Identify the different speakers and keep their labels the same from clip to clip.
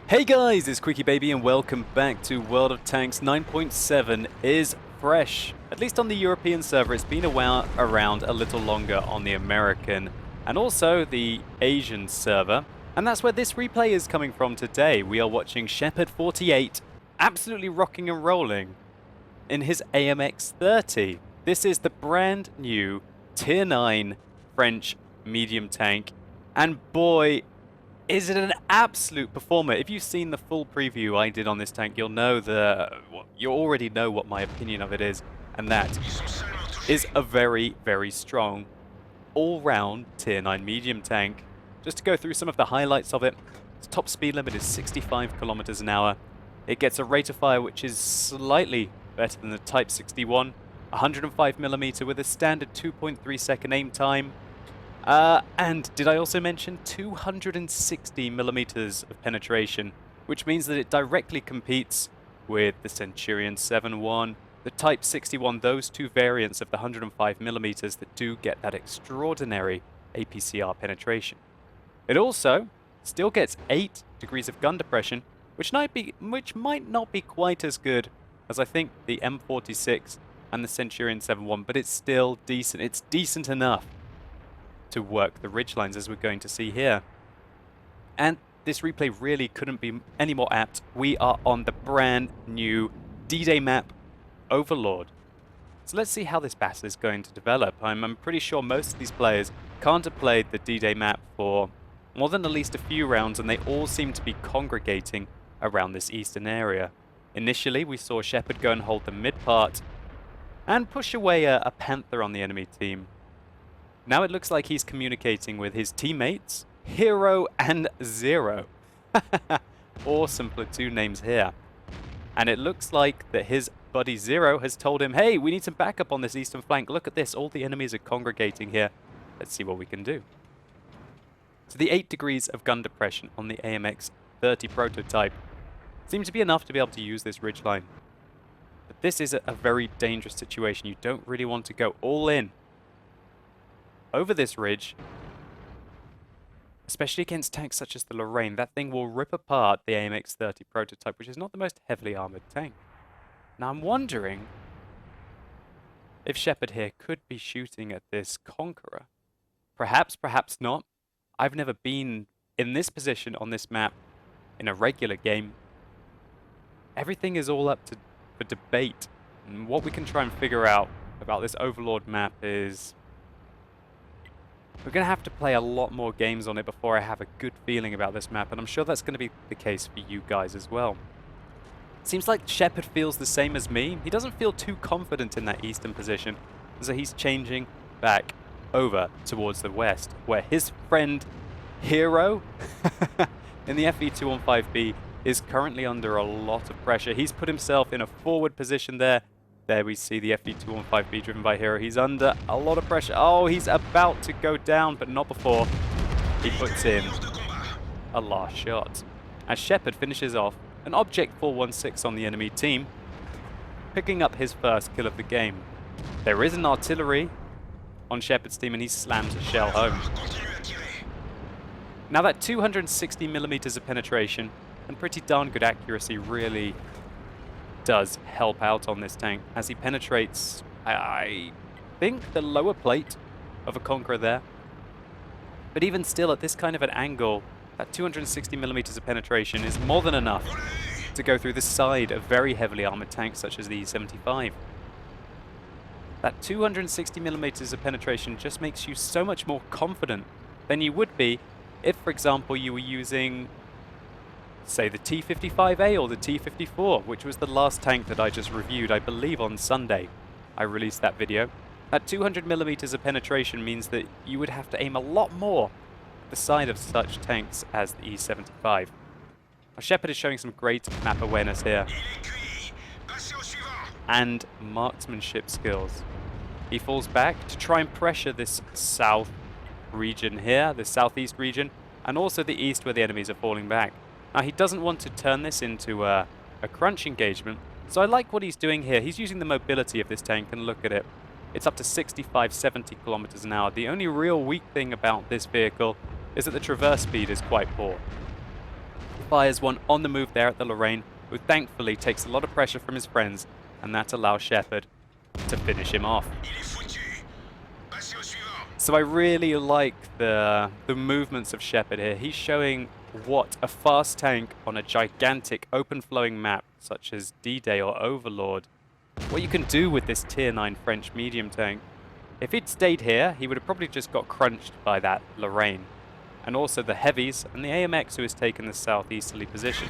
Speaker 1: Hey guys, it's QuickyBaby and welcome back to World of Tanks. 9.7 is fresh, at least on the European server. It's been around a little longer on the American and also the Asian server. And that's where this replay is coming from today. We are watching Shepherd 48 absolutely rocking and rolling in his AMX 30. This is the brand new Tier 9 French medium tank. And boy, is it an absolute performer. If you've seen the full preview I did on this tank, you'll know you already know what my opinion of it is, and that is a very, very strong all-round Tier 9 medium tank. Just to go through some of the highlights of it, its top speed limit is 65 kilometers an hour. It gets a rate of fire which is slightly better than the Type 61, 105mm with a standard 2.3 second aim time. And did I also mention 260mm of penetration, which means that it directly competes with the Centurion 7.1, the Type 61, those two variants of the 105mm that do get that extraordinary APCR penetration. It also still gets 8 degrees of gun depression, which might not be quite as good as I think the M46 and the Centurion 7.1, but it's still decent. It's decent enough to work the ridgelines, as we're going to see here. And this replay really couldn't be any more apt. We are on the brand new D-Day map, Overlord. So let's see how this battle is going to develop. I'm pretty sure most of these players can't have played the D-Day map for more than at least a few rounds, and they all seem to be congregating around this eastern area. Initially, we saw Shepherd go and hold the mid part and push away a Panther on the enemy team. Now it looks like he's communicating with his teammates, Hero and Zero. Awesome platoon names here. And it looks like that his buddy Zero has told him, hey, we need some backup on this eastern flank. Look at this, all the enemies are congregating here. Let's see what we can do. So the 8 degrees of gun depression on the AMX 30 prototype seems to be enough to be able to use this ridgeline. But this is a very dangerous situation. You don't really want to go all in over this ridge, especially against tanks such as the Lorraine. That thing will rip apart the AMX 30 prototype, which is not the most heavily armored tank. Now I'm wondering if Shepherd here could be shooting at this Conqueror. Perhaps, perhaps not. I've never been in this position on this map in a regular game. Everything is all up for debate. And what we can try and figure out about this Overlord map is we're going to have to play a lot more games on it before I have a good feeling about this map, and I'm sure that's going to be the case for you guys as well. Seems like Shepherd feels the same as me. He doesn't feel too confident in that eastern position, so he's changing back over towards the west, where his friend Hero in the FE215B is currently under a lot of pressure. He's put himself in a forward position there. There we see the FE215B driven by Hero. He's under a lot of pressure. Oh, he's about to go down, but not before he puts in a last shot. As Shepherd finishes off an Object 416 on the enemy team, picking up his first kill of the game. There is an artillery on Shepherd's team, and he slams a shell home. Now that 260mm of penetration and pretty darn good accuracy really does help out on this tank as he penetrates, I think, the lower plate of a Conqueror there. But even still, at this kind of an angle, that 260mm of penetration is more than enough to go through the side of very heavily armored tanks such as the E75. That 260mm of penetration just makes you so much more confident than you would be if, for example, you were using, say, the T55A or the T54, which was the last tank that I just reviewed, I believe on Sunday. I released that video. That 200mm of penetration means that you would have to aim a lot more at the side of such tanks as the E75. Now, Shepherd is showing some great map awareness here and marksmanship skills. He falls back to try and pressure this south region here, the southeast region, and also the east where the enemies are falling back. Now, he doesn't want to turn this into a crunch engagement, so I like what he's doing here. He's using the mobility of this tank, and look at it. It's up to 65, 70 kilometers an hour. The only real weak thing about this vehicle is that the traverse speed is quite poor. fires one on the move there at the Lorraine, who thankfully takes a lot of pressure from his friends, and that allows Shepard to finish him off. So I really like the movements of Shepard here. He's showing what a fast tank on a gigantic open-flowing map such as D-Day or Overlord, what you can do with this tier 9 French medium tank. If he'd stayed here, he would have probably just got crunched by that Lorraine, and also the heavies and the AMX, who has taken the southeasterly position.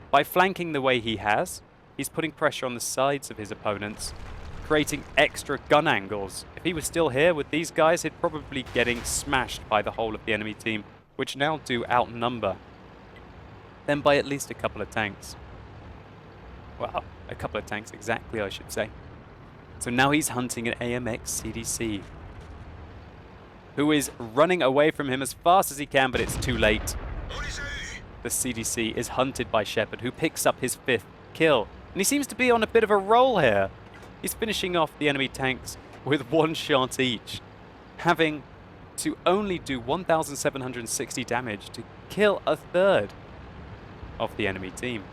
Speaker 1: By flanking the way he has, he's putting pressure on the sides of his opponents, creating extra gun angles. If he was still here with these guys, he'd probably getting smashed by the whole of the enemy team, which now do outnumber them by at least a couple of tanks. Well, a couple of tanks exactly, I should say. So now he's hunting an AMX CDC, who is running away from him as fast as he can, but it's too late. The CDC is hunted by Shepard, who picks up his 5th kill. And he seems to be on a bit of a roll here. He's finishing off the enemy tanks with 1 shot each, having to only do 1,760 damage to kill a third of the enemy team.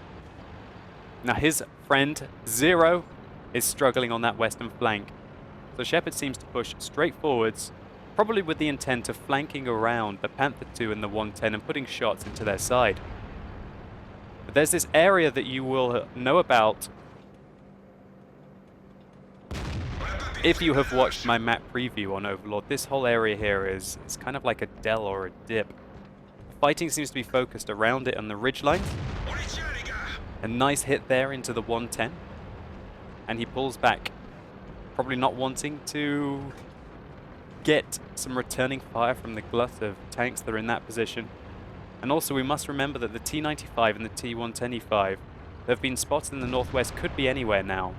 Speaker 1: Now his friend, Zero, is struggling on that western flank. So Shepard seems to push straight forwards, probably with the intent of flanking around the Panther 2 and the 110 and putting shots into their side. But there's this area that you will know about if you have watched my map preview on Overlord. This whole area here is kind of like a dell or a dip. Fighting seems to be focused around it on the ridgeline. A nice hit there into the 110. And he pulls back, probably not wanting to get some returning fire from the glut of tanks that are in that position. And also we must remember that the T-95 and the T-110E5 that have been spotted in the northwest could be anywhere now.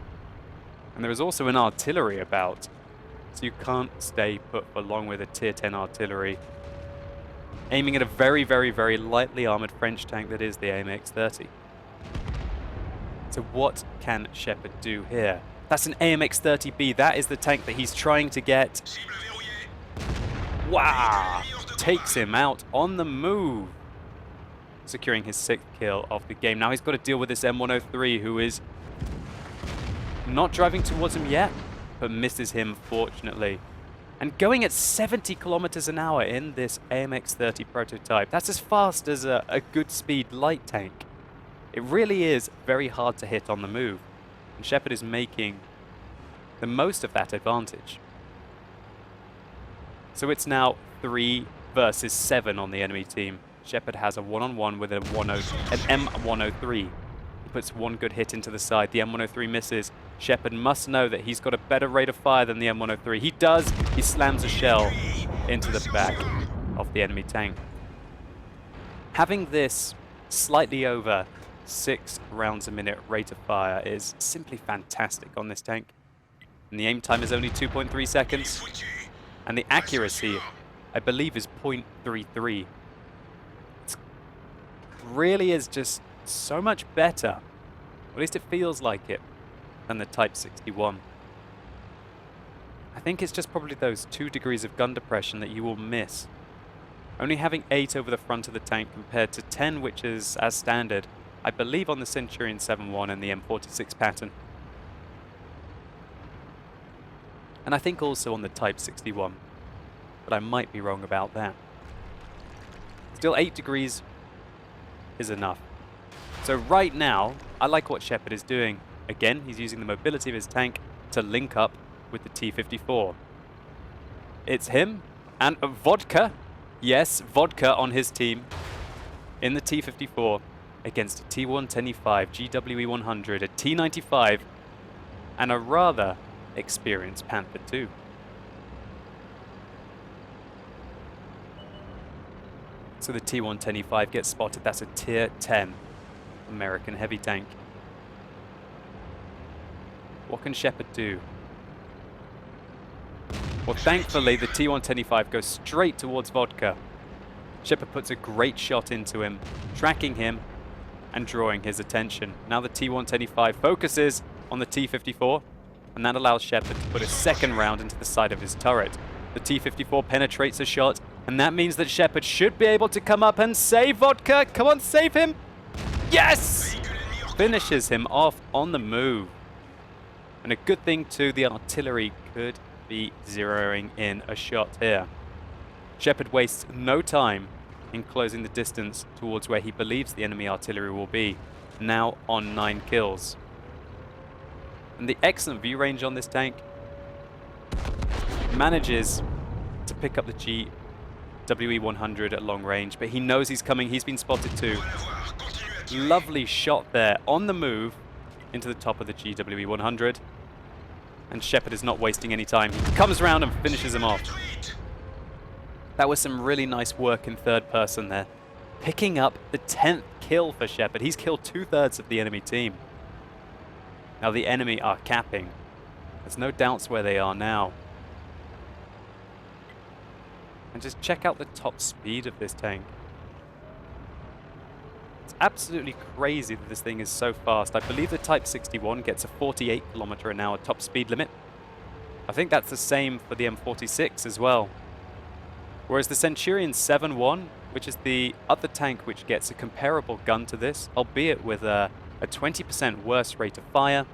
Speaker 1: And there is also an artillery about, so you can't stay put for long with a tier 10 artillery, aiming at a very, very, very lightly armored French tank that is the AMX 30. So what can Shepard do here? That's an AMX 30B. That is the tank that he's trying to get. Wow! Takes him out on the move, securing his 6th kill of the game. Now he's got to deal with this M103, who is not driving towards him yet, but misses him, fortunately. And going at 70 kilometers an hour in this AMX 30 prototype, that's as fast as a good speed light tank. It really is very hard to hit on the move, and Shepard is making the most of that advantage. So it's now 3 versus 7 on the enemy team. Shepard has a one-on-one with an M103. He puts 1 good hit into the side. The M103 misses. Shepard must know that he's got a better rate of fire than the M103. He does. He slams a shell into the back of the enemy tank. Having this slightly over 6 rounds a minute rate of fire is simply fantastic on this tank. And the aim time is only 2.3 seconds. And the accuracy, I believe, is 0.33. It really is just so much better, or at least it feels like it, than the Type 61. I think it's just probably those 2 degrees of gun depression that you will miss. Only having 8 over the front of the tank compared to 10, which is as standard, I believe, on the Centurion 7.1 and the M46 pattern. And I think also on the Type 61, but I might be wrong about that. Still, 8 degrees is enough. So right now, I like what Shepard is doing. Again, he's using the mobility of his tank to link up with the T-54. It's him and Vodka. Yes, Vodka on his team in the T-54 against a T-110E5, GWE-100, a T-95, and a rather experienced Panther 2. So the T-110E5 gets spotted. That's a tier 10 American heavy tank. What can Shepard do? Well, thankfully, the T-110E5 goes straight towards Vodka. Shepard puts a great shot into him, tracking him and drawing his attention. Now the T-110E5 focuses on the T-54, and that allows Shepard to put a 2nd round into the side of his turret. The T-54 penetrates a shot, and that means that Shepard should be able to come up and save Vodka. Come on, save him. Yes! Finishes him off on the move. And a good thing too, the artillery could be zeroing in a shot here. Shepard wastes no time in closing the distance towards where he believes the enemy artillery will be, now on 9 kills. And the excellent view range on this tank manages to pick up the GWE-100 at long range, but he knows he's coming. He's been spotted too. Lovely shot there on the move into the top of the GWE-100. And Shepard is not wasting any time. He comes around and finishes him off. That was some really nice work in third person there. Picking up the 10th kill for Shepard. He's killed 2/3 of the enemy team. Now the enemy are capping. There's no doubts where they are now. And just check out the top speed of this tank. It's absolutely crazy that this thing is so fast. I believe the Type 61 gets a 48 km/h top speed limit. I think that's the same for the M46 as well. Whereas the Centurion 7-1, which is the other tank which gets a comparable gun to this, albeit with a 20% worse rate of fire,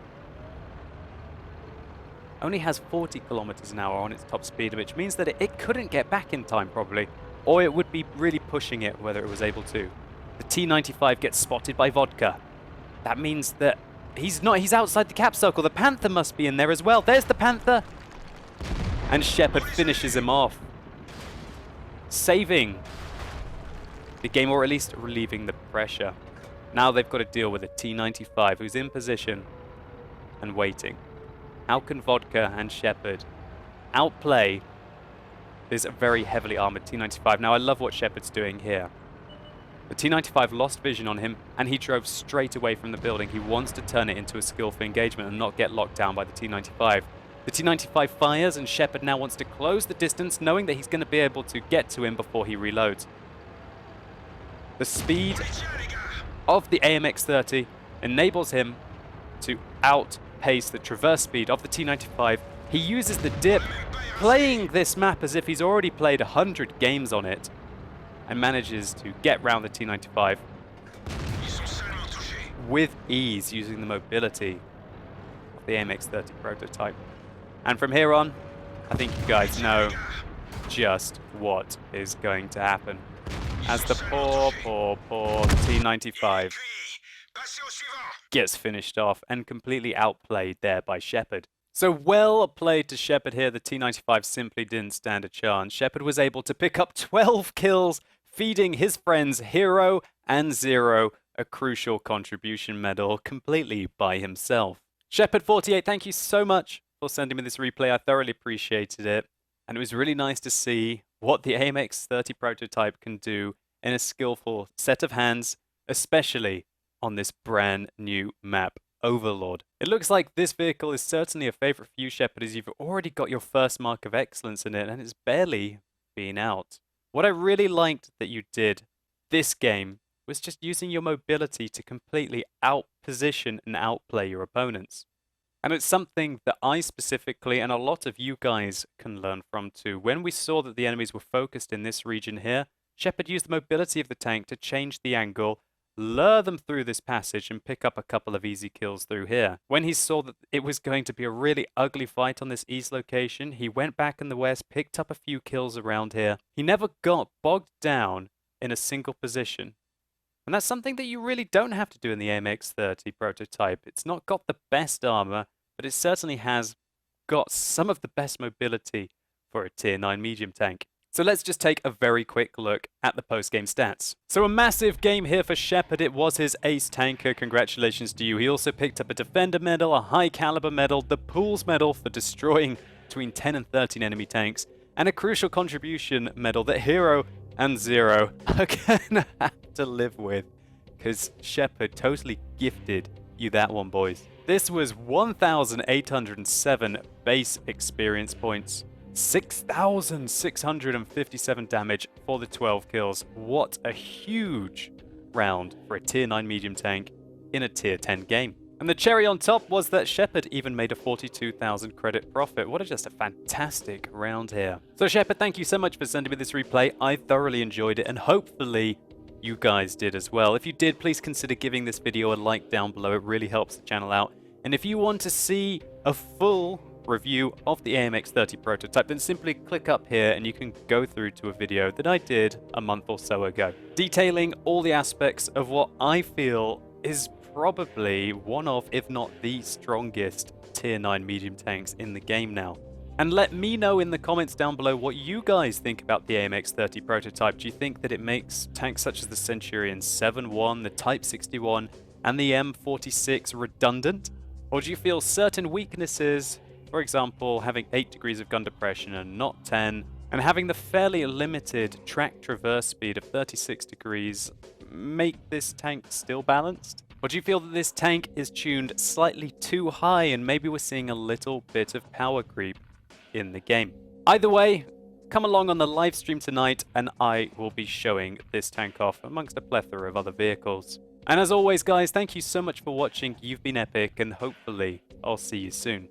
Speaker 1: only has 40 km/h on its top speed, which means that it couldn't get back in time probably, or it would be really pushing it whether it was able to. The T-95 gets spotted by Vodka. That means that he's outside the cap circle. The Panther must be in there as well. There's the Panther. And Shepard finishes him off, saving the game, or at least relieving the pressure. Now they've got to deal with a T-95 who's in position and waiting. How can Vodka and Shepard outplay this very heavily armored T-95? Now I love what Shepard's doing here. The T-95 lost vision on him, and he drove straight away from the building. He wants to turn it into a skillful engagement and not get locked down by the T-95. The T-95 fires, and Shepard now wants to close the distance, knowing that he's going to be able to get to him before he reloads. The speed of the AMX-30 enables him to outpace the traverse speed of the T-95. He uses the dip, playing this map as if he's already played 100 games on it, and manages to get round the T-95 with ease using the mobility of the AMX-30 prototype. And from here on, I think you guys know just what is going to happen as the poor T-95 gets finished off and completely outplayed there by Shepard. So well played to Shepard here. The T-95 simply didn't stand a chance. Shepard was able to pick up 12 kills, feeding his friends Hero and Zero a crucial contribution medal completely by himself. Shepard48, thank you so much for sending me this replay. I thoroughly appreciated it. And it was really nice to see what the AMX-30 prototype can do in a skillful set of hands, especially on this brand new map, Overlord. It looks like this vehicle is certainly a favorite for you, Shepard, as you've already got your first mark of excellence in it, and it's barely been out. What I really liked that you did this game was just using your mobility to completely outposition and outplay your opponents. And it's something that I specifically, and a lot of you guys, can learn from too. When we saw that the enemies were focused in this region here, Shepard used the mobility of the tank to change the angle, lure them through this passage, and pick up a couple of easy kills through here. When he saw that it was going to be a really ugly fight on this east location, he went back in the west, picked up a few kills around here. He never got bogged down in a single position. And that's something that you really don't have to do in the AMX-30 prototype. It's not got the best armor, but it certainly has got some of the best mobility for a tier 9 medium tank. So let's just take a very quick look at the post-game stats. So a massive game here for Shepard. It was his ace tanker. Congratulations to you. He also picked up a Defender medal, a High Caliber medal, the Pools medal for destroying between 10 and 13 enemy tanks, and a Crucial Contribution medal that Hero and Zero are gonna have to live with, because Shepard totally gifted you that one, boys. This was 1,807 base experience points, 6,657 damage for the 12 kills. What a huge round for a tier 9 medium tank in a tier 10 game. And the cherry on top was that Shepard even made a 42,000 credit profit. What a just a fantastic round here. So Shepard, thank you so much for sending me this replay. I thoroughly enjoyed it, and hopefully you guys did as well. If you did, please consider giving this video a like down below. It really helps the channel out. And if you want to see a full review of the AMX 30 prototype, then simply click up here and you can go through to a video that I did a month or so ago, detailing all the aspects of what I feel is probably one of, if not the strongest tier 9 medium tanks in the game now. And let me know in the comments down below what you guys think about the AMX 30 prototype. Do you think that it makes tanks such as the Centurion 7-1, the Type 61, and the M46 redundant? Or do you feel certain weaknesses, for example, having 8 degrees of gun depression and not 10, and having the fairly limited track traverse speed of 36 degrees, make this tank still balanced? Or do you feel that this tank is tuned slightly too high and maybe we're seeing a little bit of power creep in the game? Either way, come along on the live stream tonight and I will be showing this tank off amongst a plethora of other vehicles. And as always guys, thank you so much for watching. You've been epic and hopefully I'll see you soon.